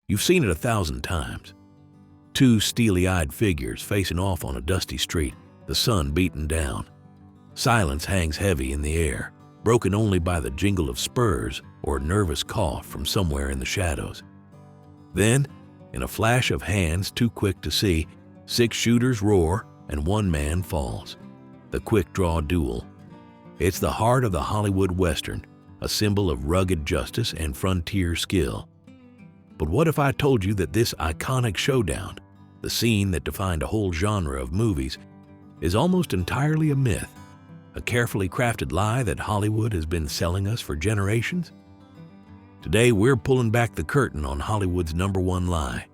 You've seen it 1,000 times. Two steely-eyed figures facing off on a dusty street, the sun beaten down. Silence hangs heavy in the air, broken only by the jingle of spurs or a nervous cough from somewhere in the shadows. Then, in a flash of hands too quick to see, 6 shooters roar and 1 man falls. The quick-draw duel. It's the heart of the Hollywood Western, a symbol of rugged justice and frontier skill. But what if I told you that this iconic showdown, the scene that defined a whole genre of movies, is almost entirely a myth, a carefully crafted lie that Hollywood has been selling us for generations? Today, we're pulling back the curtain on Hollywood's #1 lie.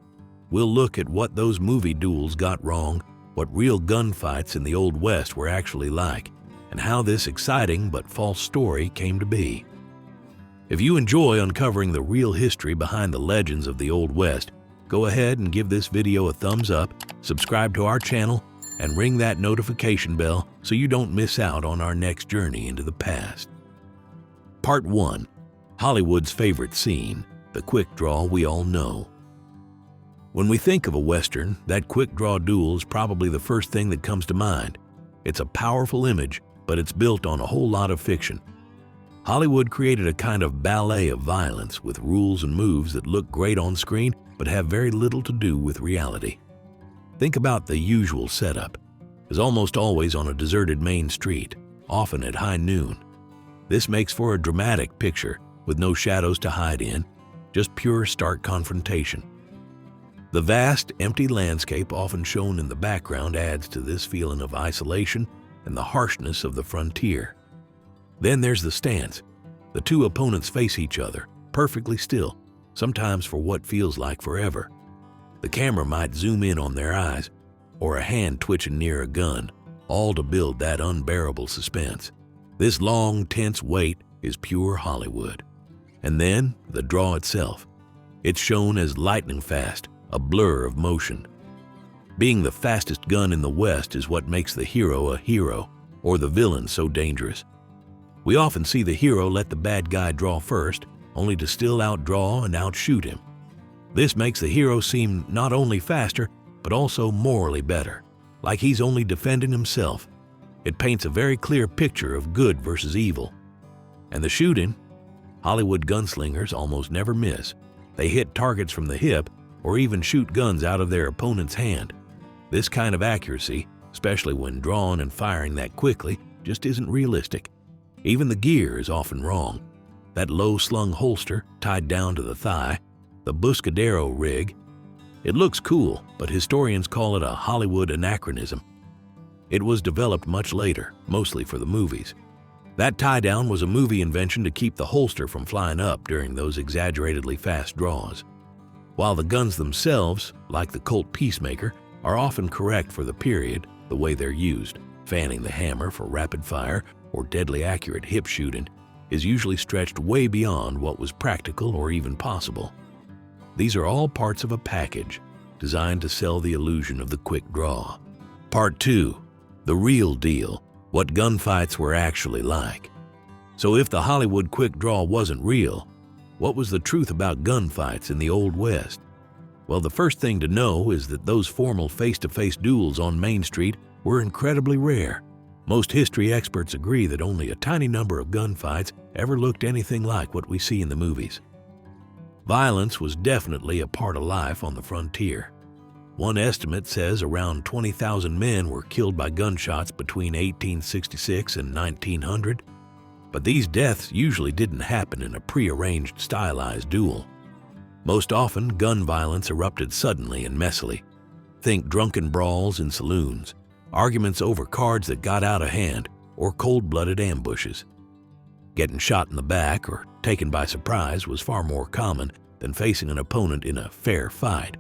We'll look at what those movie duels got wrong, what real gunfights in the Old West were actually like, and how this exciting but false story came to be. If you enjoy uncovering the real history behind the legends of the Old West, go ahead and give this video a thumbs up, subscribe to our channel, and ring that notification bell so you don't miss out on our next journey into the past. Part 1. Hollywood's favorite scene, the quick draw we all know. When we think of a Western, that quick draw duel is probably the first thing that comes to mind. It's a powerful image, but it's built on a whole lot of fiction. Hollywood created a kind of ballet of violence with rules and moves that look great on screen but have very little to do with reality. Think about the usual setup. It's almost always on a deserted main street, often at high noon. This makes for a dramatic picture with no shadows to hide in, just pure stark confrontation. The vast, empty landscape often shown in the background adds to this feeling of isolation and the harshness of the frontier. Then there's the stance. The two opponents face each other, perfectly still, sometimes for what feels like forever. The camera might zoom in on their eyes, or a hand twitching near a gun, all to build that unbearable suspense. This long, tense wait is pure Hollywood. And then, the draw itself. It's shown as lightning fast, a blur of motion. Being the fastest gun in the West is what makes the hero a hero, or the villain so dangerous. We often see the hero let the bad guy draw first, only to still outdraw and outshoot him. This makes the hero seem not only faster, but also morally better, like he's only defending himself. It paints a very clear picture of good versus evil. And the shooting? Hollywood gunslingers almost never miss. They hit targets from the hip or even shoot guns out of their opponent's hand. This kind of accuracy, especially when drawn and firing that quickly, just isn't realistic. Even the gear is often wrong. That low-slung holster tied down to the thigh, the buscadero rig. It looks cool, but historians call it a Hollywood anachronism. It was developed much later, mostly for the movies. That tie-down was a movie invention to keep the holster from flying up during those exaggeratedly fast draws. While the guns themselves, like the Colt Peacemaker, are often correct for the period, the way they're used, fanning the hammer for rapid fire or deadly accurate hip shooting, is usually stretched way beyond what was practical or even possible. These are all parts of a package designed to sell the illusion of the quick draw. Part 2. The real deal. What gunfights were actually like. So if the Hollywood quick draw wasn't real, what was the truth about gunfights in the Old West? Well, the first thing to know is that those formal face-to-face duels on Main Street were incredibly rare. Most history experts agree that only a tiny number of gunfights ever looked anything like what we see in the movies. Violence was definitely a part of life on the frontier. One estimate says around 20,000 men were killed by gunshots between 1866 and 1900, but these deaths usually didn't happen in a prearranged stylized duel. Most often, gun violence erupted suddenly and messily. Think drunken brawls in saloons, arguments over cards that got out of hand, or cold-blooded ambushes. Getting shot in the back or taken by surprise was far more common than facing an opponent in a fair fight.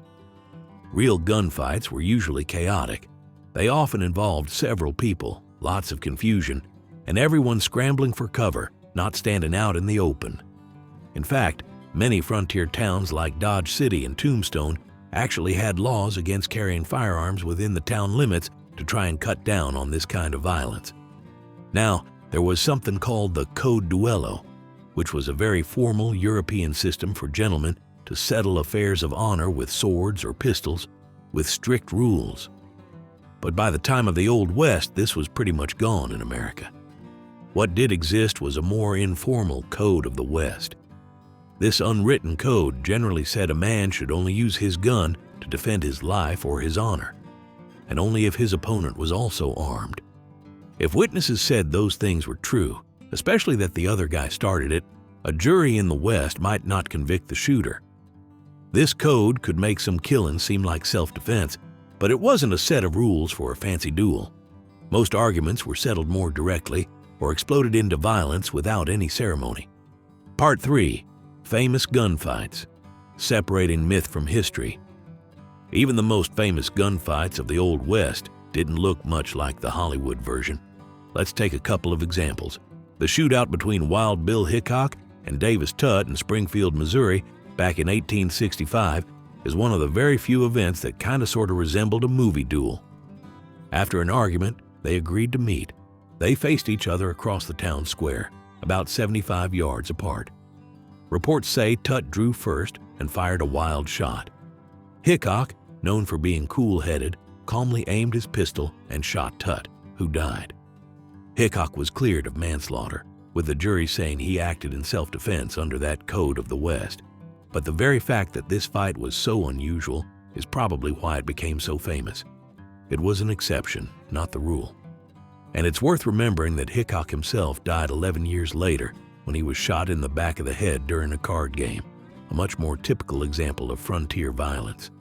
Real gunfights were usually chaotic. They often involved several people, lots of confusion, and everyone scrambling for cover, not standing out in the open. In fact, many frontier towns like Dodge City and Tombstone actually had laws against carrying firearms within the town limits to try and cut down on this kind of violence. Now, there was something called the Code Duello, which was a very formal European system for gentlemen to settle affairs of honor with swords or pistols, with strict rules. But by the time of the Old West, this was pretty much gone in America. What did exist was a more informal code of the West. This unwritten code generally said a man should only use his gun to defend his life or his honor, and only if his opponent was also armed. If witnesses said those things were true, especially that the other guy started it, a jury in the West might not convict the shooter. This code could make some killing seem like self-defense, but it wasn't a set of rules for a fancy duel. Most arguments were settled more directly or exploded into violence without any ceremony. Part 3. Famous gunfights. Separating myth from history. Even the most famous gunfights of the Old West didn't look much like the Hollywood version. Let's take a couple of examples. The shootout between Wild Bill Hickok and Davis Tutt in Springfield, Missouri, back in 1865, is one of the very few events that kinda sorta resembled a movie duel. After an argument, they agreed to meet. They faced each other across the town square, about 75 yards apart. Reports say Tutt drew first and fired a wild shot. Hickok, known for being cool-headed, calmly aimed his pistol and shot Tutt, who died. Hickok was cleared of manslaughter, with the jury saying he acted in self-defense under that code of the West. But the very fact that this fight was so unusual is probably why it became so famous. It was an exception, not the rule. And it's worth remembering that Hickok himself died 11 years later when he was shot in the back of the head during a card game, a much more typical example of frontier violence.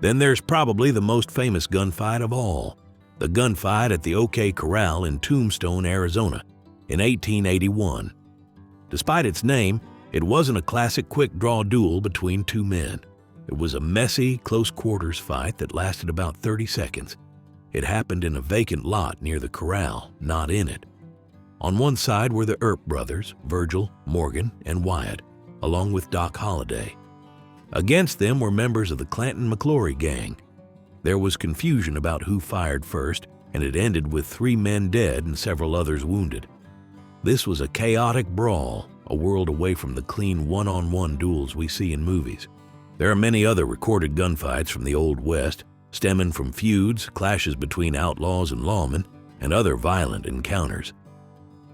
Then there's probably the most famous gunfight of all, the gunfight at the OK Corral in Tombstone, Arizona, in 1881. Despite its name, it wasn't a classic quick-draw duel between two men. It was a messy, close-quarters fight that lasted about 30 seconds. It happened in a vacant lot near the corral, not in it. On one side were the Earp brothers, Virgil, Morgan, and Wyatt, along with Doc Holliday. Against them were members of the Clanton-McClory gang. There was confusion about who fired first, and it ended with 3 men dead and several others wounded. This was a chaotic brawl, a world away from the clean one-on-one duels we see in movies. There are many other recorded gunfights from the Old West, stemming from feuds, clashes between outlaws and lawmen, and other violent encounters.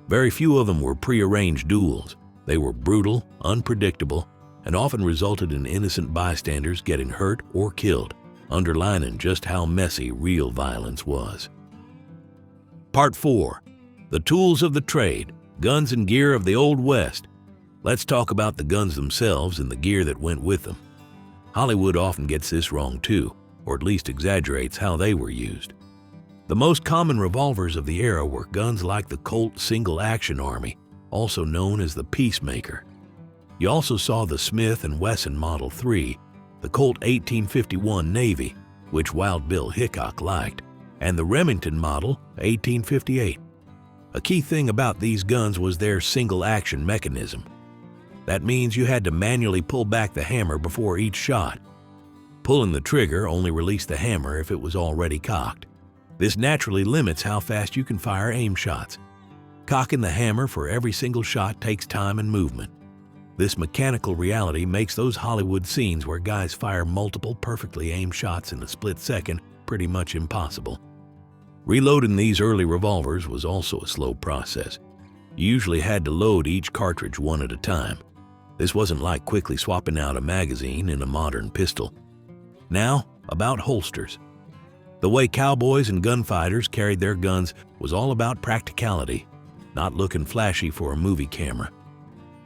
Very few of them were prearranged duels. They were brutal, unpredictable, and often resulted in innocent bystanders getting hurt or killed, underlining just how messy real violence was. Part 4. The Tools of the Trade. Guns and gear of the Old West. Let's talk about the guns themselves and the gear that went with them. Hollywood often gets this wrong too, or at least exaggerates how they were used. The most common revolvers of the era were guns like the Colt Single-Action Army, also known as the Peacemaker. You also saw the Smith & Wesson Model 3, the Colt 1851 Navy, which Wild Bill Hickok liked, and the Remington Model 1858. A key thing about these guns was their single-action mechanism. That means you had to manually pull back the hammer before each shot. Pulling the trigger only released the hammer if it was already cocked. This naturally limits how fast you can fire aim shots. Cocking the hammer for every single shot takes time and movement. This mechanical reality makes those Hollywood scenes where guys fire multiple perfectly aimed shots in a split second pretty much impossible. Reloading these early revolvers was also a slow process. You usually had to load each cartridge one at a time. This wasn't like quickly swapping out a magazine in a modern pistol. Now, about holsters. The way cowboys and gunfighters carried their guns was all about practicality, not looking flashy for a movie camera.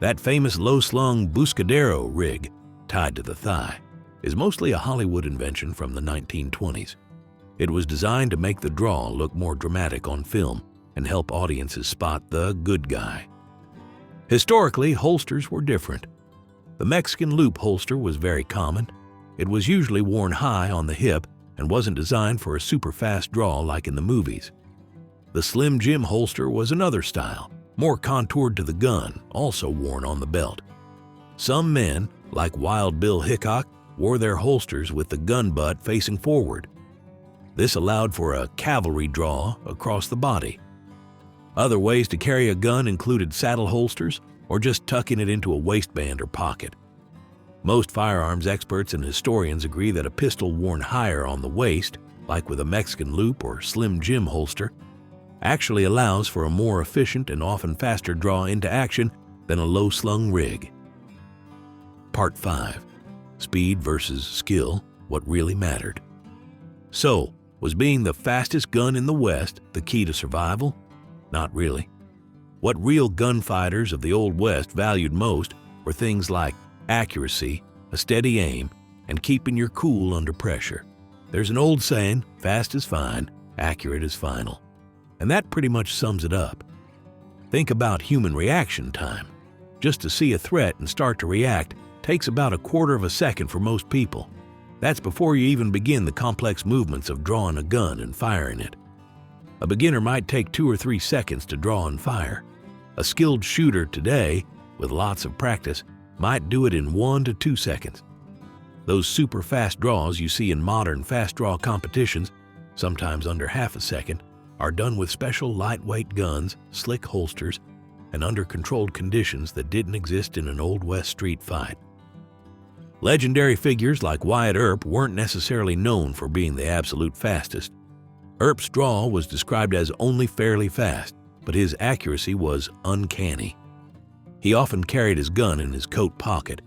That famous low-slung buscadero rig, tied to the thigh, is mostly a Hollywood invention from the 1920s. It was designed to make the draw look more dramatic on film and help audiences spot the good guy. Historically, holsters were different. The Mexican loop holster was very common. It was usually worn high on the hip and wasn't designed for a super fast draw like in the movies. The Slim Jim holster was another style, more contoured to the gun, also worn on the belt. Some men, like Wild Bill Hickok, wore their holsters with the gun butt facing forward. This allowed for a cavalry draw across the body. Other ways to carry a gun included saddle holsters or just tucking it into a waistband or pocket. Most firearms experts and historians agree that a pistol worn higher on the waist, like with a Mexican loop or Slim Jim holster, actually allows for a more efficient and often faster draw into action than a low-slung rig. Part 5. Speed versus skill, what really mattered. So, was being the fastest gun in the West the key to survival? Not really. What real gunfighters of the Old West valued most were things like accuracy, a steady aim, and keeping your cool under pressure. There's an old saying, fast is fine, accurate is final. And that pretty much sums it up. Think about human reaction time. Just to see a threat and start to react takes about a quarter of a second for most people. That's before you even begin the complex movements of drawing a gun and firing it. A beginner might take 2 or 3 seconds to draw and fire. A skilled shooter today, with lots of practice, might do it in 1 to 2 seconds. Those super fast draws you see in modern fast draw competitions, sometimes under half a second, are done with special lightweight guns, slick holsters, and under controlled conditions that didn't exist in an Old West street fight. Legendary figures like Wyatt Earp weren't necessarily known for being the absolute fastest. Earp's draw was described as only fairly fast, but his accuracy was uncanny. He often carried his gun in his coat pocket,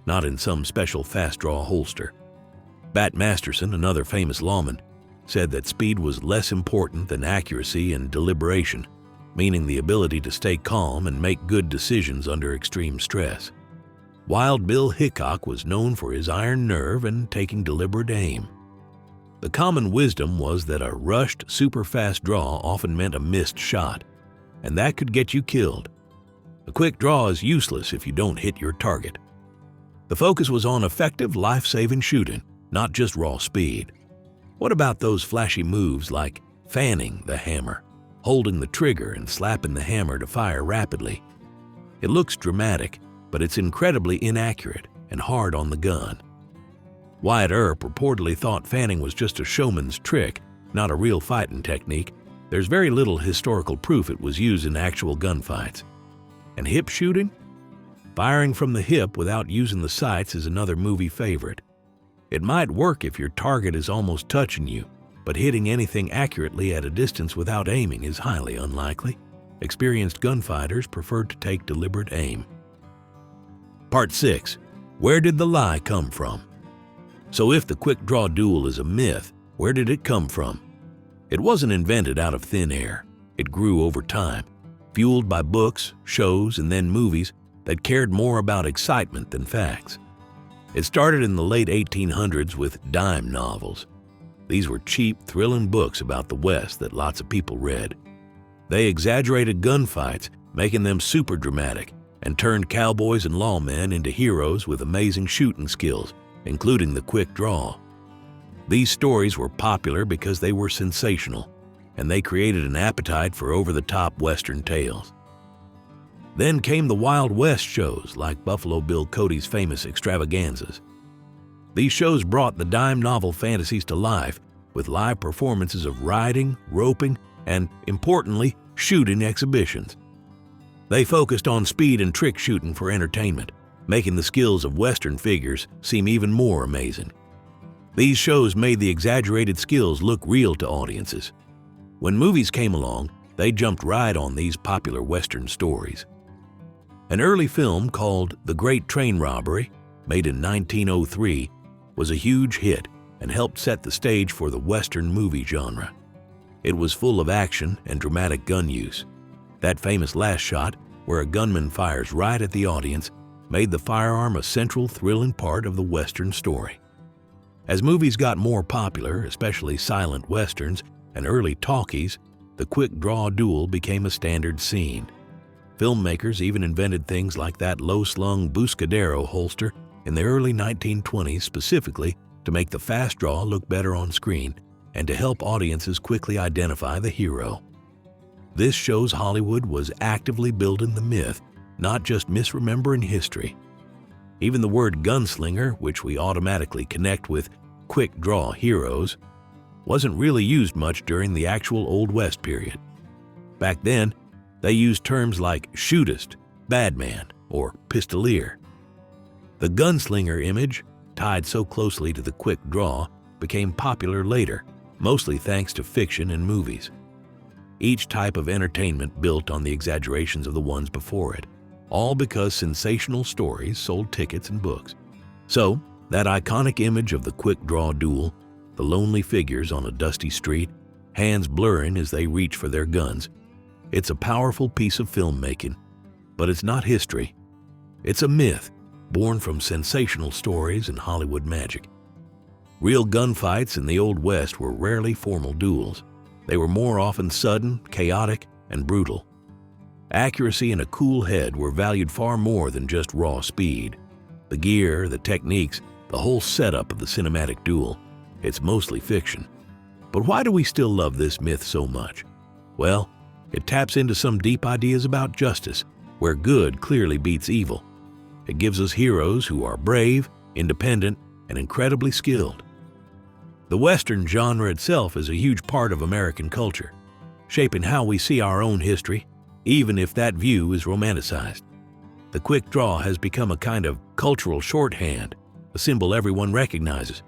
not in some special fast draw holster. Bat Masterson, another famous lawman, said that speed was less important than accuracy and deliberation, meaning the ability to stay calm and make good decisions under extreme stress. Wild Bill Hickok was known for his iron nerve and taking deliberate aim. The common wisdom was that a rushed, super-fast draw often meant a missed shot, and that could get you killed. A quick draw is useless if you don't hit your target. The focus was on effective, life-saving shooting, not just raw speed. What about those flashy moves like fanning the hammer, holding the trigger and slapping the hammer to fire rapidly? It looks dramatic, but it's incredibly inaccurate and hard on the gun. Wyatt Earp reportedly thought fanning was just a showman's trick, not a real fighting technique. There's very little historical proof it was used in actual gunfights. And hip shooting? Firing from the hip without using the sights is another movie favorite. It might work if your target is almost touching you, but hitting anything accurately at a distance without aiming is highly unlikely. Experienced gunfighters preferred to take deliberate aim. Part 6. Where did the lie come from? So if the quick draw duel is a myth, where did it come from? It wasn't invented out of thin air. It grew over time, fueled by books, shows, and then movies that cared more about excitement than facts. It started in the late 1800s with dime novels. These were cheap, thrilling books about the West that lots of people read. They exaggerated gunfights, making them super dramatic, and turned cowboys and lawmen into heroes with amazing shooting skills, including the quick draw. These stories were popular because they were sensational, and they created an appetite for over-the-top Western tales. Then came the Wild West shows like Buffalo Bill Cody's famous extravaganzas. These shows brought the dime novel fantasies to life with live performances of riding, roping, and, importantly, shooting exhibitions. They focused on speed and trick shooting for entertainment, making the skills of Western figures seem even more amazing. These shows made the exaggerated skills look real to audiences. When movies came along, they jumped right on these popular Western stories. An early film called The Great Train Robbery, made in 1903, was a huge hit and helped set the stage for the Western movie genre. It was full of action and dramatic gun use. That famous last shot, where a gunman fires right at the audience, made the firearm a central, thrilling part of the Western story. As movies got more popular, especially silent Westerns and early talkies, the quick draw duel became a standard scene. Filmmakers even invented things like that low-slung buscadero holster in the early 1920s specifically to make the fast draw look better on screen and to help audiences quickly identify the hero. This shows Hollywood was actively building the myth, not just misremembering history. Even the word gunslinger, which we automatically connect with quick draw heroes, wasn't really used much during the actual Old West period. Back then, they used terms like shootist, badman, or pistolier. The gunslinger image, tied so closely to the quick draw, became popular later, mostly thanks to fiction and movies. Each type of entertainment built on the exaggerations of the ones before it, all because sensational stories sold tickets and books. So, that iconic image of the quick draw duel, the lonely figures on a dusty street, hands blurring as they reach for their guns, it's a powerful piece of filmmaking. But it's not history. It's a myth, born from sensational stories and Hollywood magic. Real gunfights in the Old West were rarely formal duels. They were more often sudden, chaotic, and brutal. Accuracy and a cool head were valued far more than just raw speed. The gear, the techniques, the whole setup of the cinematic duel, it's mostly fiction. But why do we still love this myth so much? Well, it taps into some deep ideas about justice, where good clearly beats evil. It gives us heroes who are brave, independent, and incredibly skilled. The Western genre itself is a huge part of American culture, shaping how we see our own history, even if that view is romanticized. The quick draw has become a kind of cultural shorthand, a symbol everyone recognizes.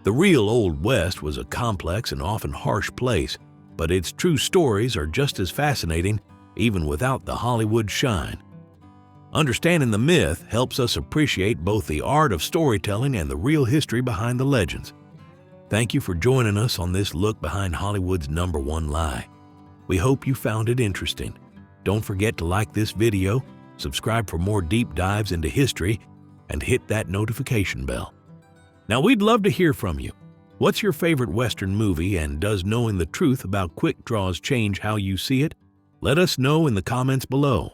The real Old West was a complex and often harsh place, but its true stories are just as fascinating, even without the Hollywood shine. Understanding the myth helps us appreciate both the art of storytelling and the real history behind the legends. Thank you for joining us on this look behind Hollywood's #1 lie. We hope you found it interesting. Don't forget to like this video, subscribe for more deep dives into history, and hit that notification bell. Now, we'd love to hear from you. What's your favorite Western movie, and does knowing the truth about quick draws change how you see it? Let us know in the comments below.